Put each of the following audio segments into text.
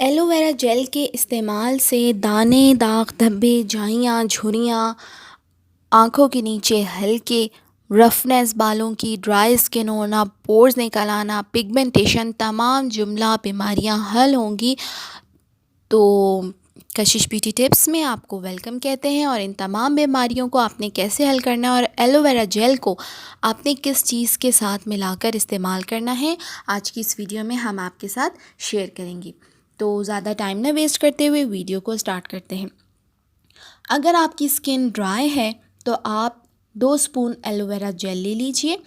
Aloe vera gel के इस्तेमाल से दाने, दाग, धब्बे, झाइयाँ, झुर्रियाँ, आँखों के नीचे हल्के रफनेस, बालों की ड्राई स्किन होना, पोर्स निकल आना, पिगमेंटेशन, तमाम जुमला बीमारियां हल होंगी। तो कशिश ब्यूटी टिप्स में आपको वेलकम कहते हैं। और इन तमाम बीमारियों को आपने कैसे हल करना है और एलोवेरा जेल को आपने किस चीज़ के साथ मिलाकर इस्तेमाल करना है, आज की इस वीडियो में हम आपके साथ शेयर करेंगे। तो ज़्यादा टाइम ना वेस्ट करते हुए वीडियो को स्टार्ट करते हैं। अगर आपकी स्किन ड्राई है तो आप 2 स्पून एलोवेरा जेल ले लीजिए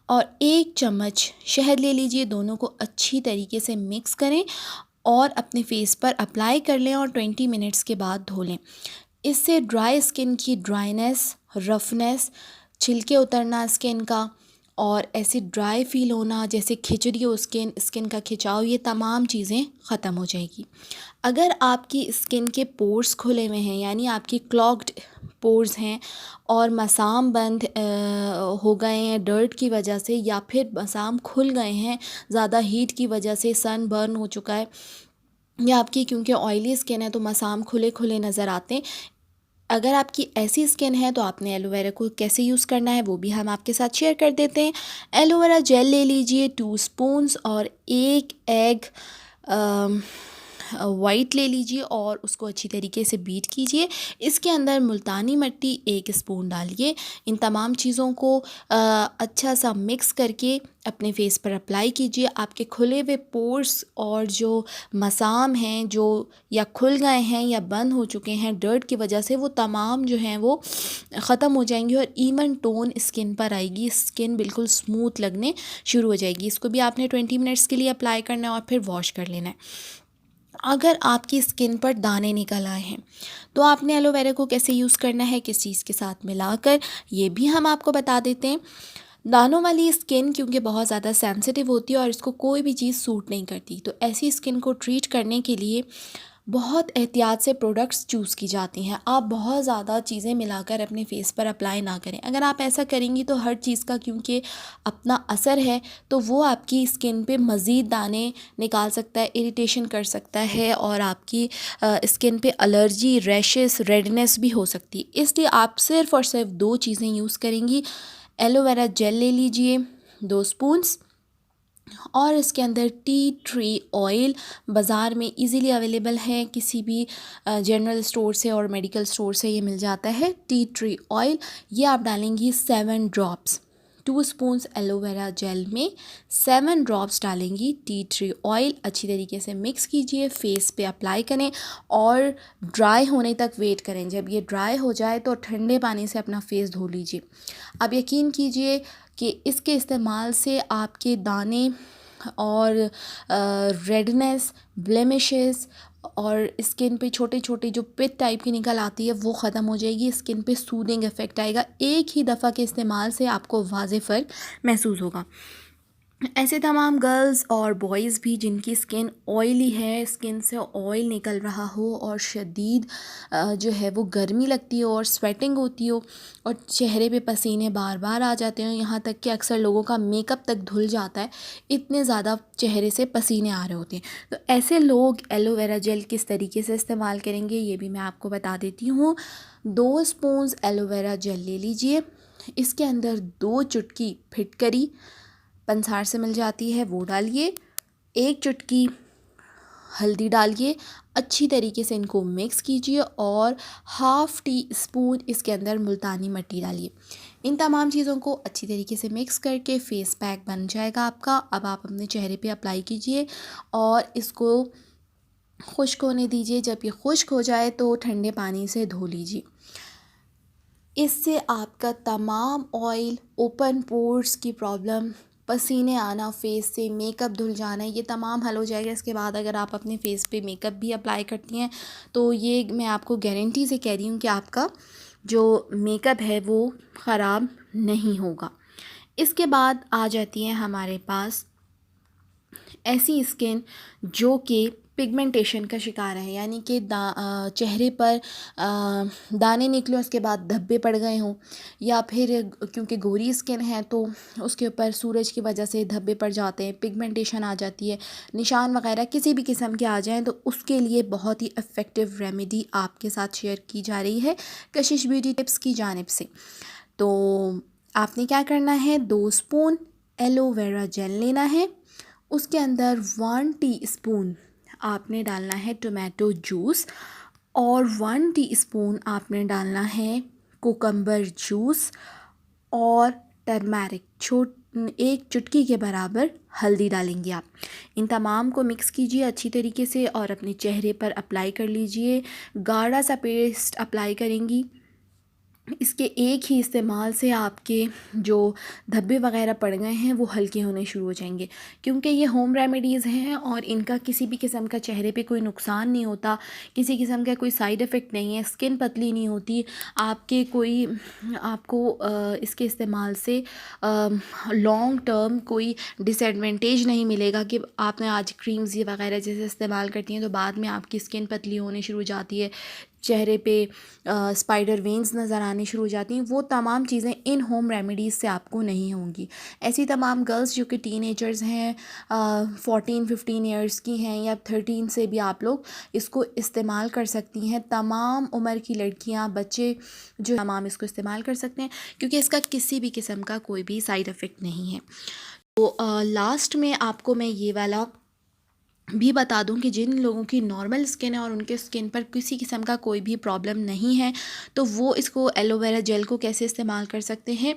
और 1 चम्मच शहद ले लीजिए। दोनों को अच्छी तरीके से मिक्स करें और अपने फेस पर अप्लाई कर लें और 20 मिनट्स के बाद धो लें। इससे ड्राई स्किन की ड्राइनेस, रफनेस, छिलके उतरना स्किन का और ऐसे ड्राई फील होना जैसे खिंच रही हो स्किन, स्किन का खिंचाव, ये तमाम चीज़ें ख़त्म हो जाएगी। अगर आपकी स्किन के पोर्स खुले हुए हैं, यानी आपकी क्लॉग्ड पोर्स हैं और मसाम बंद हो गए हैं डर्ट की वजह से, या फिर मसाम खुल गए हैं ज़्यादा हीट की वजह से, सन बर्न हो चुका है, या आपकी क्योंकि ऑयली स्किन है तो मसाम खुले खुले नज़र आते हैं। अगर आपकी ऐसी स्किन है तो आपने एलोवेरा को कैसे यूज़ करना है वो भी हम आपके साथ शेयर कर देते हैं। एलोवेरा जेल ले लीजिए 2 स्पून्स और 1 एग वाइट ले लीजिए और उसको अच्छी तरीके से बीट कीजिए। इसके अंदर मुल्तानी मिट्टी 1 स्पून डालिए। इन तमाम चीज़ों को अच्छा सा मिक्स करके अपने फेस पर अप्लाई कीजिए। आपके खुले हुए पोर्स और जो मसाम हैं जो या खुल गए हैं या बंद हो चुके हैं डर्ट की वजह से, वो तमाम जो हैं वो ख़त्म हो जाएंगे और इवन टोन स्किन पर आएगी। स्किन बिल्कुल स्मूथ लगने शुरू हो जाएगी। इसको भी आपने 20 मिनट्स के लिए अप्लाई करना है और फिर वॉश कर लेना है। अगर आपकी स्किन पर दाने निकल आए हैं तो आपने एलोवेरा को कैसे यूज़ करना है, किस चीज़ के साथ मिलाकर, ये भी हम आपको बता देते हैं। दानों वाली स्किन क्योंकि बहुत ज़्यादा सेंसिटिव होती है और इसको कोई भी चीज़ सूट नहीं करती, तो ऐसी स्किन को ट्रीट करने के लिए बहुत एहतियात से प्रोडक्ट्स चूज़ की जाती हैं। आप बहुत ज़्यादा चीज़ें मिलाकर अपने फेस पर अप्लाई ना करें। अगर आप ऐसा करेंगी तो हर चीज़ का क्योंकि अपना असर है, तो वो आपकी स्किन पे मज़ीद दाने निकाल सकता है, इरिटेशन कर सकता है और आपकी स्किन पे एलर्जी, रैशेस, रेडनेस भी हो सकती है। इसलिए आप सिर्फ़ और सिर्फ 2 चीज़ें यूज़ करेंगी। एलोवेरा जेल ले लीजिए 2 स्पून्स और इसके अंदर टी ट्री ऑयल बाज़ार में इजीली अवेलेबल है, किसी भी जनरल स्टोर से और मेडिकल स्टोर से ये मिल जाता है। टी ट्री ऑयल ये आप डालेंगी 7 ड्रॉप्स। 2 स्पून्स एलोवेरा जेल में 7 ड्रॉप्स डालेंगी टी ट्री ऑयल। अच्छी तरीके से मिक्स कीजिए, फेस पे अप्लाई करें और ड्राई होने तक वेट करें। जब ये ड्राई हो जाए तो ठंडे पानी से अपना फेस धो लीजिए। अब यकीन कीजिए कि इसके इस्तेमाल से आपके दाने और रेडनेस, ब्लेमिशेस और स्किन पे छोटे छोटे जो पिट टाइप की निकल आती है वो ख़त्म हो जाएगी। स्किन पे सूदिंग इफ़ेक्ट आएगा। एक ही दफ़ा के इस्तेमाल से आपको वाज़े फ़र्क महसूस होगा। ऐसे तमाम गर्ल्स और बॉयज़ भी जिनकी स्किन ऑयली है, स्किन से ऑयल निकल रहा हो और शदीद जो है वो गर्मी लगती हो और स्वेटिंग होती हो और चेहरे पे पसीने बार बार आ जाते हैं, यहाँ तक कि अक्सर लोगों का मेकअप तक धुल जाता है, इतने ज़्यादा चेहरे से पसीने आ रहे होते हैं। तो ऐसे लोग एलोवेरा जेल किस तरीके से इस्तेमाल करेंगे ये भी मैं आपको बता देती हूँ। 2 स्पून्स एलोवेरा जेल ले लीजिए। इसके अंदर 2 चुटकी फिटकरी पंसार से मिल जाती है वो डालिए। 1 चुटकी हल्दी डालिए। अच्छी तरीके से इनको मिक्स कीजिए और हाफ़ टी स्पून इसके अंदर मुल्तानी मिट्टी डालिए। इन तमाम चीज़ों को अच्छी तरीके से मिक्स करके फ़ेस पैक बन जाएगा आपका। अब आप अपने चेहरे पे अप्लाई कीजिए और इसको खुश्क होने दीजिए। जब ये खुश्क हो जाए तो ठंडे पानी से धो लीजिए। इससे आपका तमाम ऑयल, ओपन पोर्स की प्रॉब्लम, पसीने आना फेस से, मेकअप धुल जाना, ये तमाम हल हो जाएगा। इसके बाद अगर आप अपने फेस पे मेकअप भी अप्लाई करती हैं तो ये मैं आपको गारंटी से कह रही हूँ कि आपका जो मेकअप है वो ख़राब नहीं होगा। इसके बाद आ जाती है हमारे पास ऐसी स्किन जो कि पिगमेंटेशन का शिकार हैं, यानी कि चेहरे पर दाने निकले, उसके बाद धब्बे पड़ गए हों, या फिर क्योंकि गोरी स्किन है तो उसके ऊपर सूरज की वजह से धब्बे पड़ जाते हैं, पिगमेंटेशन आ जाती है, निशान वगैरह किसी भी किस्म के आ जाएं, तो उसके लिए बहुत ही इफ़ेक्टिव रेमेडी आपके साथ शेयर की जा रही है कशिश ब्यूटी टिप्स की जानिब से। तो आपने क्या करना है, 2 स्पून एलोवेरा जेल लेना है, उसके अंदर 1 टीस्पून आपने डालना है टोमेटो जूस, और 1 टीस्पून आपने डालना है कुकम्बर जूस, और टर्मरिक 1 चुटकी के बराबर हल्दी डालेंगे आप। इन तमाम को मिक्स कीजिए अच्छी तरीके से और अपने चेहरे पर अप्लाई कर लीजिए। गाढ़ा सा पेस्ट अप्लाई करेंगी। इसके एक ही इस्तेमाल से आपके जो धब्बे वगैरह पड़ गए हैं वो हल्के होने शुरू हो जाएंगे, क्योंकि ये होम रेमेडीज़ हैं और इनका किसी भी किस्म का चेहरे पे कोई नुकसान नहीं होता, किसी किस्म का कोई साइड इफ़ेक्ट नहीं है, स्किन पतली नहीं होती आपके, कोई आपको इसके इस्तेमाल से लॉन्ग टर्म कोई डिसएडवांटेज नहीं मिलेगा कि आपने आज क्रीम्स ये वगैरह जैसे इस्तेमाल करती हैं तो बाद में आपकी स्किन पतली होने शुरू हो जाती है, चेहरे पे स्पाइडर वेन्स नज़र आनी शुरू हो जाती हैं। वो तमाम चीज़ें इन होम रेमेडीज़ से आपको नहीं होंगी। ऐसी तमाम गर्ल्स जो कि टीनेजर्स हैं, 14-15 ईयर्स की हैं, या 13 से भी आप लोग इसको इस्तेमाल कर सकती हैं। तमाम उम्र की लड़कियां, बच्चे जो तमाम इसको इस्तेमाल कर सकते हैं, क्योंकि इसका किसी भी किस्म का कोई भी साइड इफ़ेक्ट नहीं है। तो लास्ट में आपको मैं ये वाला भी बता दूं कि जिन लोगों की नॉर्मल स्किन है और उनके स्किन पर किसी किस्म का कोई भी प्रॉब्लम नहीं है, तो वो इसको एलोवेरा जेल को कैसे इस्तेमाल कर सकते हैं।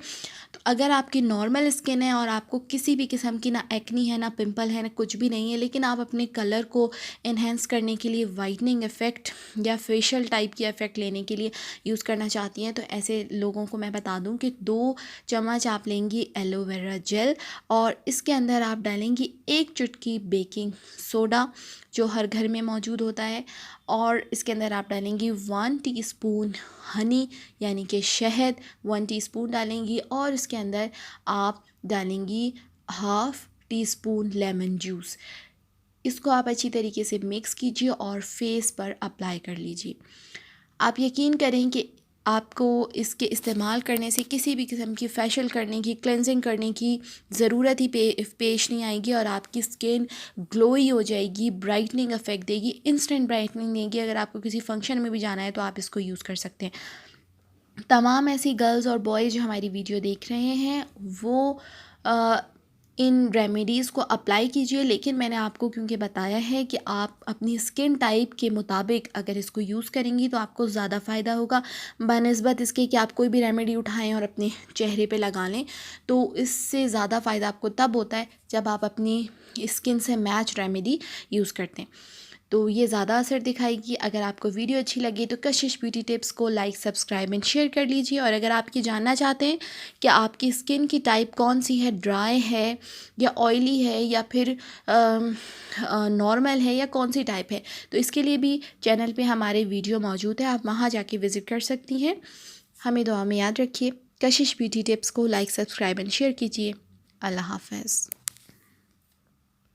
तो अगर आपकी नॉर्मल स्किन है और आपको किसी भी किस्म की ना एक्नी है, ना पिंपल है, ना कुछ भी नहीं है, लेकिन आप अपने कलर को इन्हेंस करने के लिए वाइटनिंग इफ़ेक्ट या फेशियल टाइप की इफ़ेक्ट लेने के लिए यूज़ करना चाहती हैं, तो ऐसे लोगों को मैं बता दूं कि 2 चम्मच आप लेंगी एलोवेरा जेल और इसके अंदर आप डालेंगी 1 चुटकी बेकिंग सोडा जो हर घर में मौजूद होता है, और इसके अंदर आप डालेंगी 1 टीस्पून हनी यानी कि शहद 1 टीस्पून डालेंगी, और इसके अंदर आप डालेंगी 1/2 टीस्पून लेमन जूस। इसको आप अच्छी तरीके से मिक्स कीजिए और फेस पर अप्लाई कर लीजिए। आप यकीन करें कि आपको इसके इस्तेमाल करने से किसी भी किस्म की फेशियल करने की, क्लेंजिंग करने की ज़रूरत ही पेश नहीं आएगी, और आपकी स्किन ग्लोई हो जाएगी, ब्राइटनिंग इफ़ेक्ट देगी, इंस्टेंट ब्राइटनिंग देगी। अगर आपको किसी फंक्शन में भी जाना है तो आप इसको यूज़ कर सकते हैं। तमाम ऐसी गर्ल्स और बॉयज़ जो हमारी वीडियो देख रहे हैं वो इन रेमेडीज़ को अप्लाई कीजिए, लेकिन मैंने आपको क्योंकि बताया है कि आप अपनी स्किन टाइप के मुताबिक अगर इसको यूज़ करेंगी तो आपको ज़्यादा फ़ायदा होगा बनिस्बत इसके कि आप कोई भी रेमेडी उठाएं और अपने चेहरे पे लगा लें। तो इससे ज़्यादा फ़ायदा आपको तब होता है जब आप अपनी स्किन से मैच रेमेडी यूज़ करते हैं, तो ये ज़्यादा असर दिखाएगी। अगर आपको वीडियो अच्छी लगी तो कशिश ब्यूटी टिप्स को लाइक, सब्सक्राइब एंड शेयर कर लीजिए। और अगर आप ये जानना चाहते हैं कि आपकी स्किन की टाइप कौन सी है, ड्राई है या ऑयली है या फिर नॉर्मल है या कौन सी टाइप है, तो इसके लिए भी चैनल पे हमारे वीडियो मौजूद है, आप वहाँ जाके विज़िट कर सकती हैं। हमें दुआ में याद रखिए। कशिश ब्यूटी टिप्स को लाइक, सब्सक्राइब एंड शेयर कीजिए। अल्लाह हाफ़िज़।